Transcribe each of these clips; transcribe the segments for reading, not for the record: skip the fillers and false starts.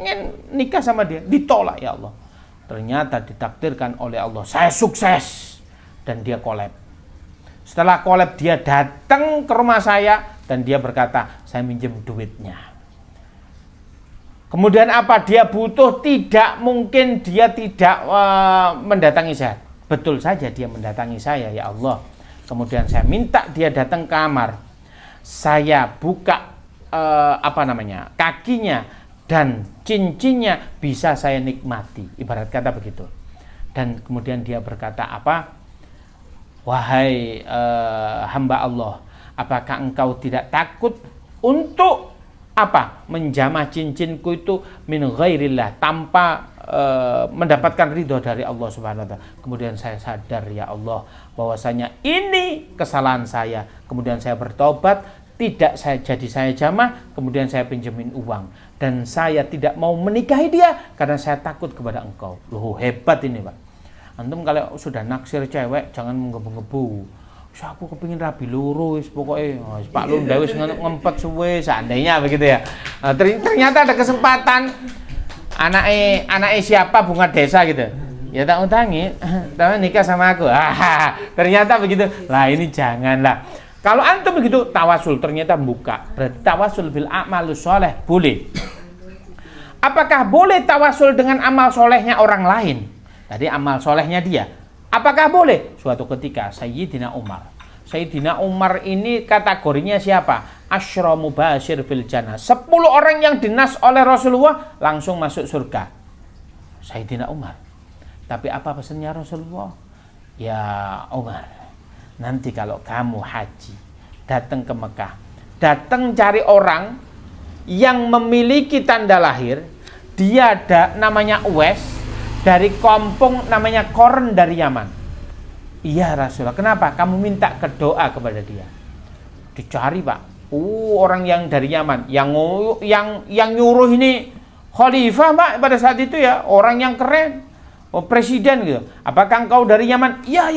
pengen nikah sama dia, ditolak ya Allah. Ternyata ditakdirkan oleh Allah, saya sukses dan dia kolab. Setelah kolab dia datang ke rumah saya dan dia berkata, saya minjem duitnya. Kemudian apa? Dia butuh, tidak mungkin dia tidak mendatangi saya. Betul saja dia mendatangi saya ya Allah. Kemudian saya minta dia datang ke kamar. Saya buka kakinya dan cincinnya, bisa saya nikmati, ibarat kata begitu. Dan kemudian dia berkata apa? Wahai hamba Allah, apakah engkau tidak takut untuk menjamah cincinku itu min ghairillah, tanpa mendapatkan ridho dari Allah Subhanahu wa taala. Kemudian saya sadar ya Allah bahwasanya ini kesalahan saya. Kemudian saya bertobat, tidak saya jamah, kemudian saya pinjemin uang dan saya tidak mau menikahi dia karena saya takut kepada engkau. Loh, hebat ini, Pak. Antum kalau sudah naksir cewek jangan menggebu-gebu. Aku kepingin rabi lurus pokoknya Pak Lunda wis ngempet suwe, seandainya begitu ya. Ternyata ada kesempatan anaknya siapa bunga desa gitu, ya tak utangi, tapi nikah sama aku. Ternyata begitu. Lah ini janganlah. Kalau antum begitu tawasul, ternyata buka. Berarti tawasul bil a'malus sholeh boleh. Apakah boleh tawasul dengan amal solehnya orang lain? Tadi amal solehnya dia. Apakah boleh? Suatu ketika Sayyidina Umar. Sayyidina Umar ini kategorinya siapa? Asyra mubashir fil jannah. 10 orang yang dinas oleh Rasulullah langsung masuk surga. Sayyidina Umar. Tapi apa pesannya Rasulullah? Ya Umar, nanti kalau kamu haji, datang ke Mekah, datang cari orang yang memiliki tanda lahir, dia namanya Uwais, dari kampung namanya Korn dari Yaman. Iya Rasulullah, kenapa? Kamu minta ke doa kepada dia. Dicari Pak, orang yang dari Yaman, yang nyuruh ini khalifah Pak pada saat itu ya, orang yang keren. Presiden gitu. Apakah engkau dari Yaman? Ya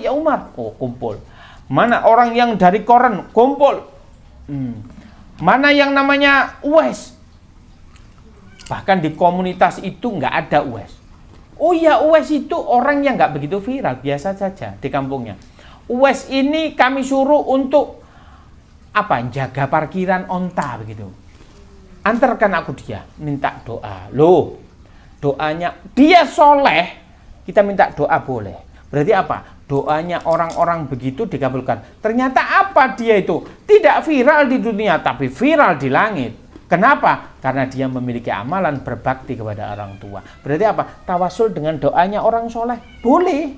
Umar. Oh, kumpul. Mana orang yang dari Koran? Kumpul. Mana yang namanya Uwais? Bahkan di komunitas itu nggak ada Uwais. Oh ya, Uwais itu orang yang nggak begitu viral, biasa saja di kampungnya. Uwais ini kami suruh untuk jaga parkiran onta begitu. Antarkan aku dia, minta doa. Loh, doanya dia soleh, kita minta doa boleh. Berarti apa? Doanya orang-orang begitu dikabulkan. Ternyata apa dia itu? Tidak viral di dunia, tapi viral di langit. Kenapa? Karena dia memiliki amalan berbakti kepada orang tua. Berarti apa? Tawasul dengan doanya orang soleh boleh.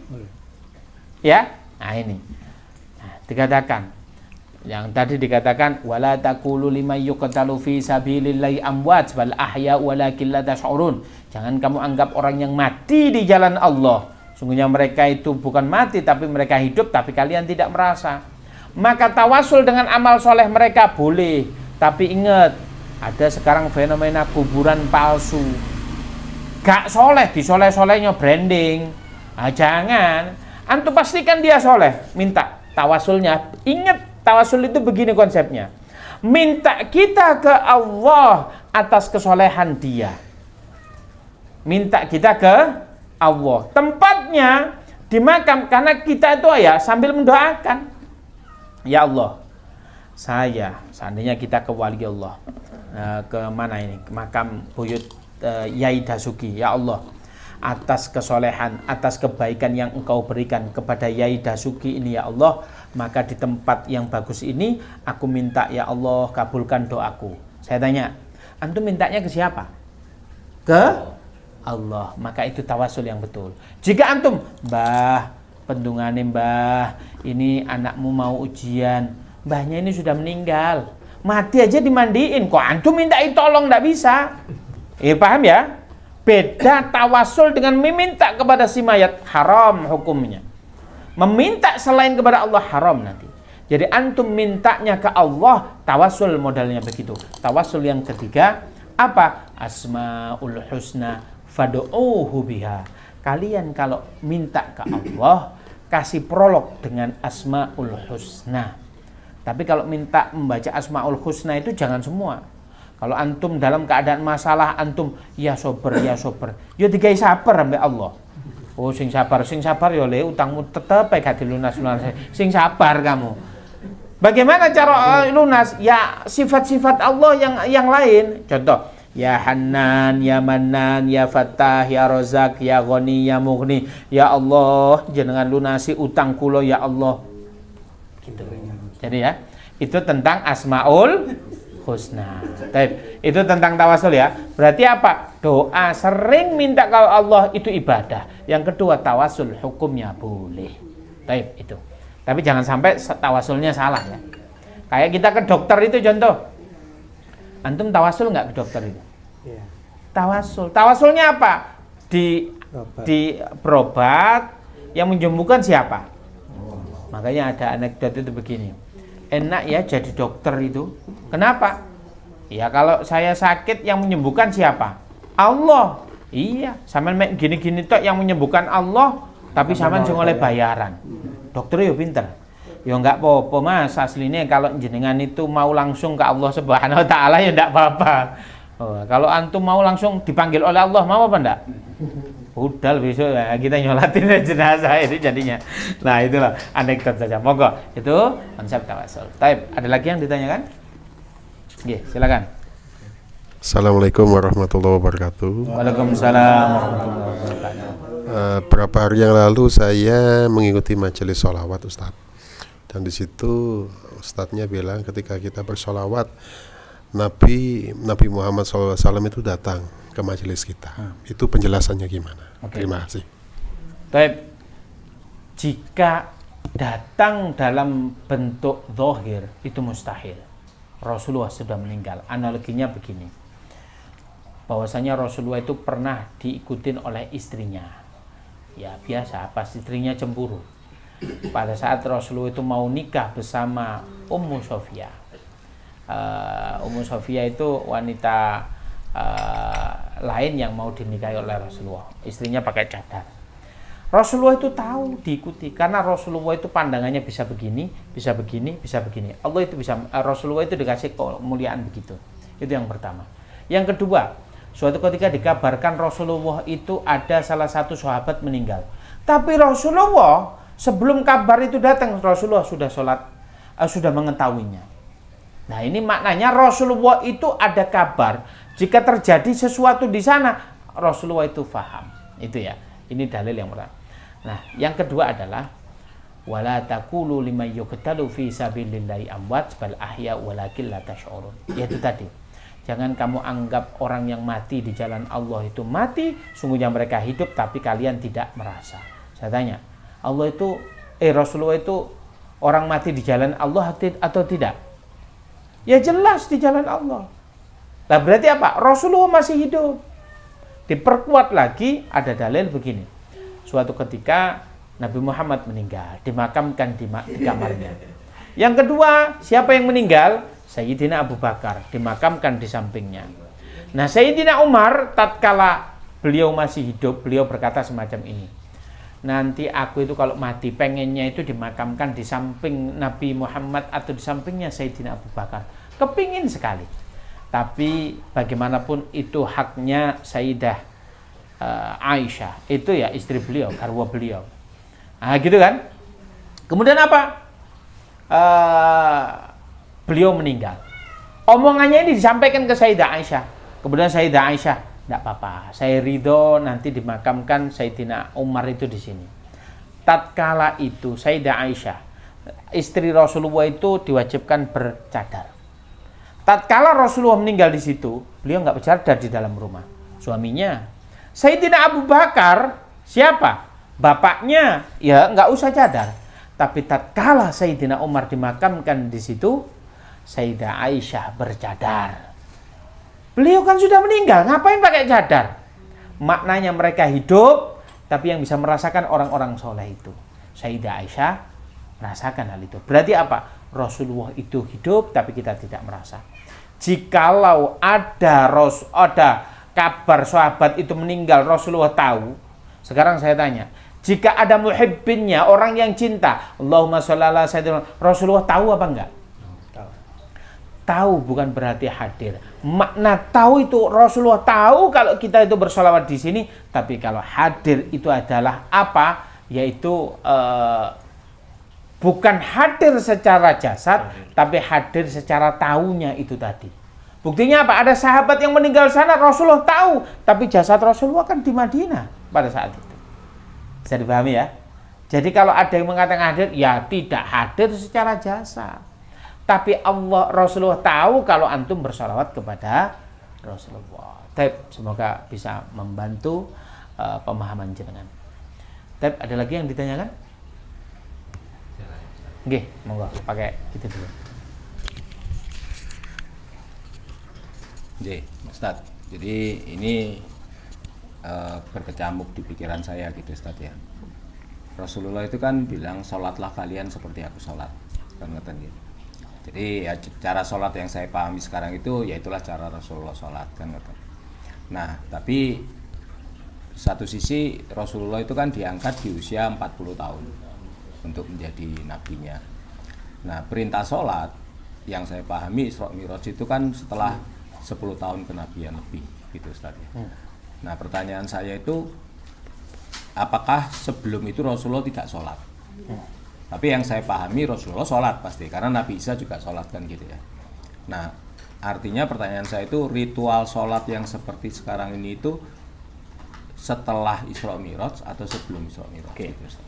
Ya, nah ini. Nah, dikatakan. Yang tadi dikatakan wala taqulu liman yuqtalu fi sabilillahi amwat bal ahya walakin la tash'urun. Jangan kamu anggap orang yang mati di jalan Allah, sungguhnya mereka itu bukan mati tapi mereka hidup, tapi kalian tidak merasa. Maka tawasul dengan amal soleh mereka boleh, tapi ingat ada sekarang fenomena kuburan palsu. Gak soleh, disoleh-solehnya branding. Nah, jangan. Antum pastikan dia soleh, minta tawasulnya. Ingat, tawasul itu begini konsepnya. Minta kita ke Allah atas kesolehan dia. Minta kita ke Allah. Tempatnya di makam, karena kita itu ya sambil mendoakan. Ya Allah, saya seandainya kita ke wali Allah, ke mana ini? Ke makam buyut Yai Dasuki. Ya Allah, atas kesolehan, atas kebaikan yang engkau berikan kepada Yai Dasuki ini ya Allah, maka di tempat yang bagus ini aku minta ya Allah kabulkan doaku. Saya tanya, antum mintanya ke siapa? Ke Allah. Maka itu tawasul yang betul. Jika antum, Mbah, pendungane Mbah, ini anakmu mau ujian, mbahnya ini sudah meninggal, mati aja dimandiin, kok antum minta tolong, nggak bisa. Paham ya? Beda tawasul dengan meminta kepada si mayat, haram hukumnya. Meminta selain kepada Allah haram nanti. Jadi antum mintanya ke Allah, tawasul modalnya begitu. Tawasul yang ketiga apa? Asmaul husna fad'uuhu biha. Kalian kalau minta ke Allah, kasih prolog dengan asmaul husna. Tapi kalau minta membaca asmaul husna itu jangan semua. Kalau antum dalam keadaan masalah, antum ya sober, ya sober. Ya digawe sabar ambek Allah. Oh sing sabar ya le utangmu tetep gak dilunas-lunas. Sing sabar kamu. Bagaimana cara lunas? Ya sifat-sifat Allah yang lain. Contoh, ya Hanan, ya Manan, ya Fattah, ya Razak, ya Ghani, ya Mughni. Ya Allah, jenengan lunasi utang kula ya Allah. Gitu. Jadi ya, itu tentang Asmaul Husna. Itu tentang tawasul ya. Berarti apa? Doa sering minta ke Allah itu ibadah. Yang kedua tawasul hukumnya boleh. Itu. Tapi jangan sampai tawasulnya salah ya. Kayak kita ke dokter itu contoh. Antum tawasul nggak ke dokter itu? Ya. Tawasul. Tawasulnya apa? Di berobat yang menyembuhkan siapa? Makanya ada anekdot itu begini. Enak ya jadi dokter itu. Kenapa? Ya kalau saya sakit yang menyembuhkan siapa? Allah. Iya, sampean gini-gini tok yang menyembuhkan Allah, tapi sampean sing oleh bayaran. Dokter yo pinter. Ya enggak apa-apa Mas, aslinya kalau jenengan itu mau langsung ke Allah Subhanahu wa taala ya enggak apa-apa. Oh, kalau antum mau langsung dipanggil oleh Allah, mau apa enggak? Udah besok ya, kita nyolatin jenazah itu jadinya. Nah itulah anekdot saja. Monggo itu konsep tawasul. Taib, ada lagi yang ditanyakan? Oke, silakan. Assalamualaikum warahmatullahi wabarakatuh. Waalaikumsalam warahmatullahi wabarakatuh. Beberapa hari yang lalu saya mengikuti majelis sholawat Ustadz. Dan di situ Ustadznya bilang ketika kita bersolawat Nabi Muhammad SAW itu datang ke majelis kita. Itu penjelasannya gimana? Terima kasih. Baik. Jika datang dalam bentuk zahir itu mustahil. Rasulullah sudah meninggal. Analoginya begini. Bahwasanya Rasulullah itu pernah diikutin oleh istrinya. Ya biasa, pas istrinya cemburu. Pada saat Rasulullah itu mau nikah bersama Ummu Sofia. Ummu Sofia itu wanita lain yang mau dinikahi oleh Rasulullah. Istrinya pakai cadar. Rasulullah itu tahu diikuti karena Rasulullah itu pandangannya bisa begini, bisa begini, bisa begini. Allah itu bisa, Rasulullah itu dikasih kemuliaan begitu. Itu yang pertama. Yang kedua, suatu ketika dikabarkan Rasulullah itu ada salah satu sahabat meninggal. Tapi Rasulullah sebelum kabar itu datang, Rasulullah sudah sholat, sudah mengetahuinya. Nah ini maknanya Rasulullah itu ada kabar. Jika terjadi sesuatu di sana, Rasulullah itu faham. Itu ya. Ini dalil yang pertama. Nah, yang kedua adalah wala taqulu liman yuqtalu fi sabilillahi amwat bal ahya walakin la tash'urun. Yaitu tadi. Jangan kamu anggap orang yang mati di jalan Allah itu mati, sungguhnya mereka hidup tapi kalian tidak merasa. Saya tanya, Allah itu Rasulullah itu orang mati di jalan Allah atau tidak? Ya jelas di jalan Allah. Nah berarti apa? Rasulullah masih hidup. Diperkuat lagi ada dalil begini. Suatu ketika Nabi Muhammad meninggal, dimakamkan di kamarnya. Yang kedua, siapa yang meninggal? Sayyidina Abu Bakar, dimakamkan di sampingnya. Nah Sayyidina Umar tatkala beliau masih hidup, beliau berkata semacam ini. Nanti aku itu kalau mati pengennya itu dimakamkan di samping Nabi Muhammad atau di sampingnya Sayyidina Abu Bakar. Kepingin sekali. Tapi bagaimanapun itu haknya Sayyidah Aisyah. Itu ya istri beliau, garwa beliau. Nah gitu kan. Kemudian apa? Beliau meninggal. Omongannya ini disampaikan ke Sayyidah Aisyah. Kemudian Sayyidah Aisyah, tidak apa-apa. Saya ridho nanti dimakamkan Sayyidina Umar itu di sini. Tatkala itu Sayyidah Aisyah, istri Rasulullah itu diwajibkan bercadar. Tatkala Rasulullah meninggal di situ, beliau nggak bercadar di dalam rumah. Suaminya, Sayyidina Abu Bakar, siapa? Bapaknya, ya nggak usah cadar. Tapi tatkala Sayyidina Umar dimakamkan di situ, Sayyidah Aisyah bercadar. Beliau kan sudah meninggal, ngapain pakai cadar? Maknanya mereka hidup, tapi yang bisa merasakan orang-orang soleh itu. Sayyidah Aisyah merasakan hal itu. Berarti apa? Rasulullah itu hidup, tapi kita tidak merasa. Jikalau ada kabar sahabat itu meninggal, Rasulullah tahu. Sekarang saya tanya, jika ada muhibbinnya, orang yang cinta, Allahumma sholli ala sayyidina, Rasulullah tahu apa enggak? Tahu bukan berarti hadir. Makna tahu itu Rasulullah tahu kalau kita itu bersolawat di sini, tapi kalau hadir itu adalah apa? Yaitu bukan hadir secara jasad, tapi hadir secara tahunya itu tadi. Buktinya apa? Ada sahabat yang meninggal sana, Rasulullah tahu, tapi jasad Rasulullah kan di Madinah pada saat itu. Bisa dipahami ya? Jadi kalau ada yang mengatakan hadir, ya tidak hadir secara jasad. Tapi Rasulullah tahu kalau antum bersolawat kepada Rasulullah. Semoga bisa membantu pemahaman jenengan. Ada lagi yang ditanyakan? Oke, monggo pakai itu dulu. Oke, Ustaz. Jadi ini berkecamuk di pikiran saya gitu, Ustaz ya. Rasulullah itu kan bilang, sholatlah kalian seperti aku sholat, kan ngeten gitu. Jadi ya, cara sholat yang saya pahami sekarang itu, ya itulah cara Rasulullah sholat, kan ngeten. Nah, tapi satu sisi Rasulullah itu kan diangkat di usia 40 tahun untuk menjadi nabinya. Nah, perintah sholat yang saya pahami Isra Mi'raj itu kan setelah 10 tahun kenabian lebih gitu, Ustaz. Nah, pertanyaan saya itu, apakah sebelum itu Rasulullah tidak sholat? Tapi yang saya pahami Rasulullah sholat pasti, karena Nabi Isa juga sholat kan gitu ya. Nah, artinya pertanyaan saya itu, ritual sholat yang seperti sekarang ini itu setelah Isra Mi'raj atau sebelum Isra Mi'raj? Oke. Gitu.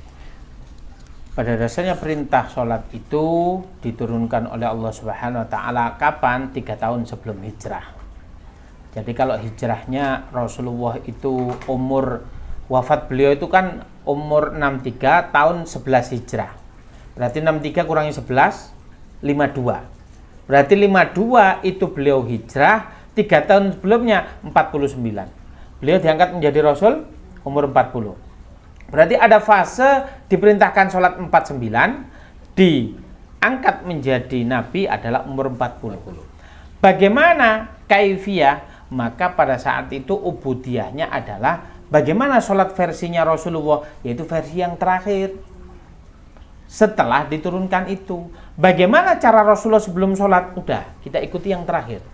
Pada dasarnya perintah sholat itu diturunkan oleh Allah Subhanahu Wa Taala kapan? 3 tahun sebelum hijrah. Jadi kalau hijrahnya Rasulullah itu wafat beliau itu kan umur 63, tahun 11 hijrah. Berarti 63 kurangi 11, 52. Berarti 52 itu beliau hijrah, 3 tahun sebelumnya 49. Beliau diangkat menjadi Rasul umur 40. Berarti ada fase diperintahkan sholat 49, diangkat menjadi Nabi adalah umur 40. Bagaimana kaifiyah? Maka pada saat itu ubudiyahnya adalah bagaimana sholat versinya Rasulullah, yaitu versi yang terakhir setelah diturunkan itu. Bagaimana cara Rasulullah sebelum sholat? Udah, kita ikuti yang terakhir.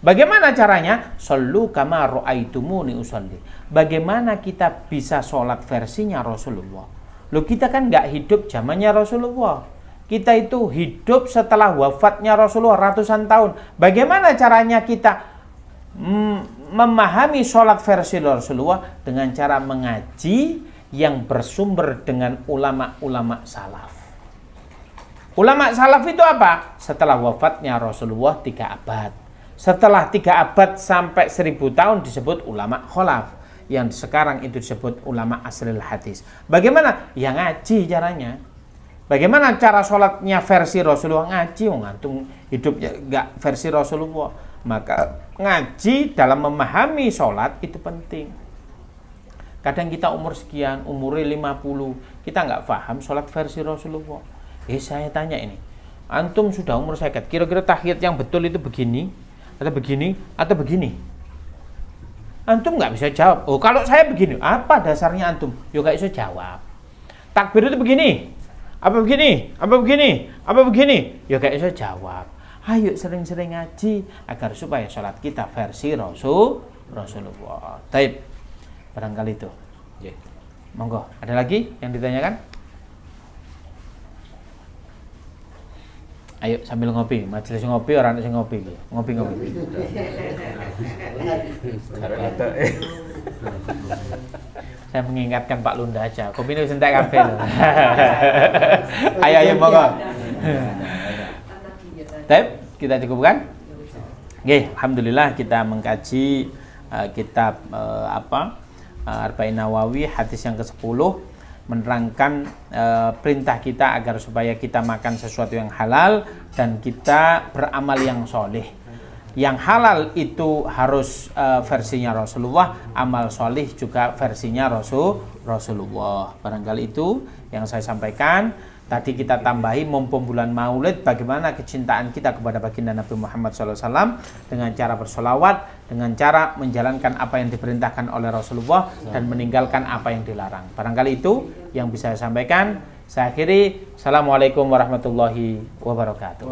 Bagaimana caranya? Shollu kama ra'aitumuni usolli. Bagaimana kita bisa sholat versinya Rasulullah? Loh, kita kan nggak hidup zamannya Rasulullah. Kita itu hidup setelah wafatnya Rasulullah ratusan tahun. Bagaimana caranya kita memahami sholat versi Rasulullah? Dengan cara mengaji yang bersumber dengan ulama-ulama salaf. Ulama salaf itu apa? Setelah wafatnya Rasulullah 3 abad. Setelah 3 abad sampai 1000 tahun disebut ulama kholaf. Yang sekarang itu disebut ulama asril hadis. Bagaimana? Ya ngaji caranya. Bagaimana cara sholatnya versi Rasulullah? Ngaji, ngantung hidupnya nggak versi Rasulullah. Maka ngaji dalam memahami sholat itu penting. Kadang kita umur sekian, umurnya 50, kita nggak paham sholat versi Rasulullah. Saya tanya ini, antum sudah umur sekian, kira-kira tahiyat yang betul itu begini, atau begini, atau begini? Antum nggak bisa jawab. Oh, kalau saya begini, apa dasarnya antum? Yo nggak bisa jawab. Takbir itu begini, apa begini, apa begini, apa begini? Yo nggak bisa jawab. Ayo sering-sering ngaji agar supaya sholat kita versi Rasulullah. Taib. Barangkali itu. Yeah. Monggo, ada lagi yang ditanyakan? Ayo sambil ngopi, majelis ngopi, orang sing ngopi. Ngopi-ngopi. Saya mengingatkan Pak Lunda aja. Kopi ini sentak kafe. Ayo monggo. Baik, kita cukupkan. Oke, alhamdulillah kita mengkaji kitab Arba'in Nawawi hadis yang ke-10, menerangkan perintah kita agar supaya kita makan sesuatu yang halal dan kita beramal yang soleh. Yang halal itu harus versinya Rasulullah, amal soleh juga versinya Rasulullah. Barangkali itu yang saya sampaikan. Tadi kita tambahi mumpung bulan Maulid, bagaimana kecintaan kita kepada baginda Nabi Muhammad SAW dengan cara bersolawat, dengan cara menjalankan apa yang diperintahkan oleh Rasulullah dan meninggalkan apa yang dilarang. Barangkali itu yang bisa saya sampaikan. Saya akhiri. Assalamualaikum warahmatullahi wabarakatuh.